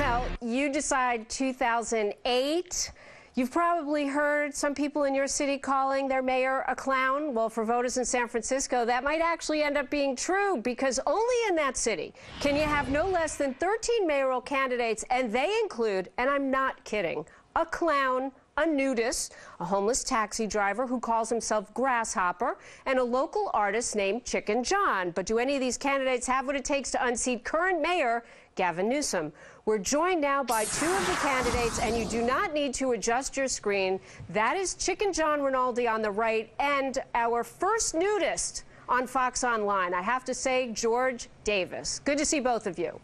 Well, you decide 2008. You've probably heard some people in your city calling their mayor a clown. Well, for voters in San Francisco, that might actually end up being true, because only in that city can you have no less than 13 mayoral candidates, and they include, and I'm not kidding, a clown, a nudist, a homeless taxi driver who calls himself Grasshopper, and a local artist named Chicken John. But do any of these candidates have what it takes to unseat current mayor Gavin Newsom? We're joined now by two of the candidates, and you do not need to adjust your screen. That is Chicken John Rinaldi on the right, and our first nudist on Fox Online. I have to say, George Davis. Good to see both of you.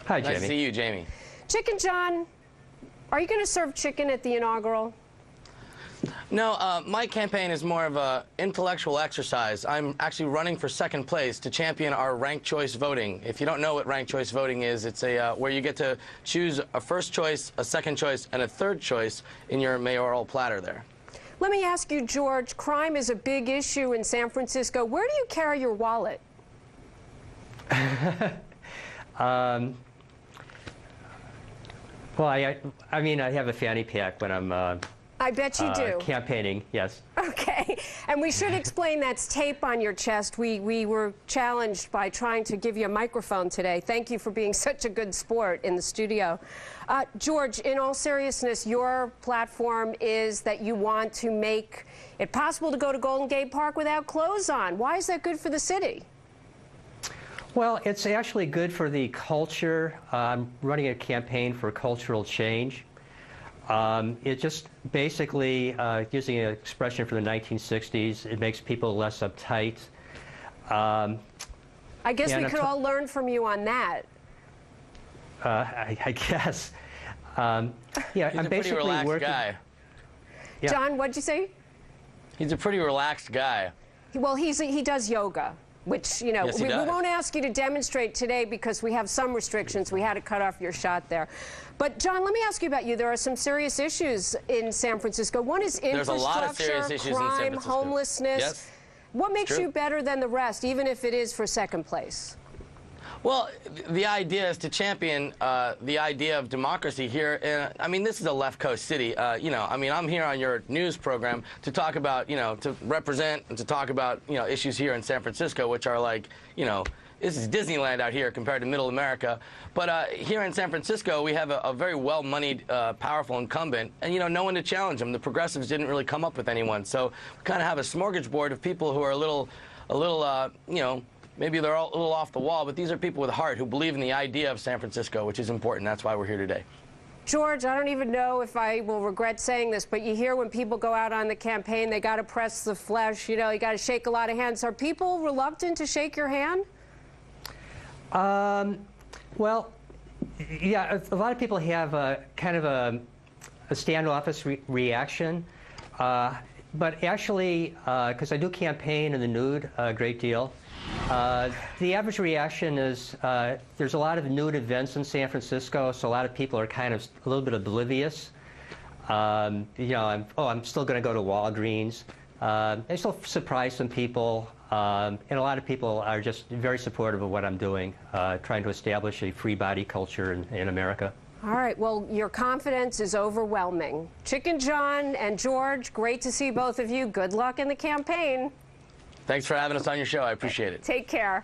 Hi, Jamie. Nice to see you, Jamie. Chicken John, are you going to serve chicken at the inaugural? No, my campaign is more of an intellectual exercise. I'm actually running for second place to champion our ranked choice voting. If you don't know what ranked choice voting is, it's where you get to choose a first choice, a second choice, and a third choice in your mayoral platter there. Let me ask you, George, crime is a big issue in San Francisco. Where do you carry your wallet? Well, I mean, I have a fanny pack when I'm I bet you do. Campaigning, yes. Okay, and we should explain that's tape on your chest. We were challenged by trying to give you a microphone today. Thank you for being such a good sport in the studio. George, in all seriousness, your platform is that you want to make it possible to go to Golden Gate Park without clothes on. Why is that good for the city? Well, it's actually good for the culture. I'm running a campaign for cultural change. It just basically, using an expression from the 1960s, it makes people less uptight. I guess we could all learn from you on that. I guess. Yeah, He's I'm a pretty basically relaxed working. guy. Yeah. John, what'd you say? He's a pretty relaxed guy. Well, he does yoga, which, you know, Yes, he we does. won't ask you to demonstrate today because we have some restrictions. We had to cut off your shot there. But, John, let me ask you about you. There are some serious issues in San Francisco. One is There's a lot of serious infrastructure, issues in San crime, Francisco. homelessness. Yes. What makes True. you better than the rest, even if it is for second place? Well, the idea is to champion the idea of democracy here. I mean, this is a left coast city. You know, I mean, I'm here on your news program to talk about, you know, to represent and to talk about, you know, issues here in San Francisco, which are like, you know, this is Disneyland out here compared to Middle America. But here in San Francisco, we have a very well-moneyed, powerful incumbent, and, you know, no one to challenge him. The progressives didn't really come up with anyone. So we kind of have a smorgasbord of people who are a little, you know, maybe they're a little off the wall, but these are people with heart who believe in the idea of San Francisco, which is important. That's why we're here today. George, I don't even know if I will regret saying this, but you hear when people go out on the campaign, they got to press the flesh, you know, you got to shake a lot of hands. Are people reluctant to shake your hand? Well, yeah, a lot of people have a kind of a standoffish reaction. But actually, because I do campaign in the nude a great deal, the average reaction is there's a lot of nude events in San Francisco, so a lot of people are kind of a little bit oblivious. You know, I'm still going to go to Walgreens. I still surprise some people, and a lot of people are just very supportive of what I'm doing, trying to establish a free body culture in America. All right, well, your confidence is overwhelming. Chicken John and George, great to see both of you. Good luck in the campaign. Thanks for having us on your show. I appreciate it. Take care.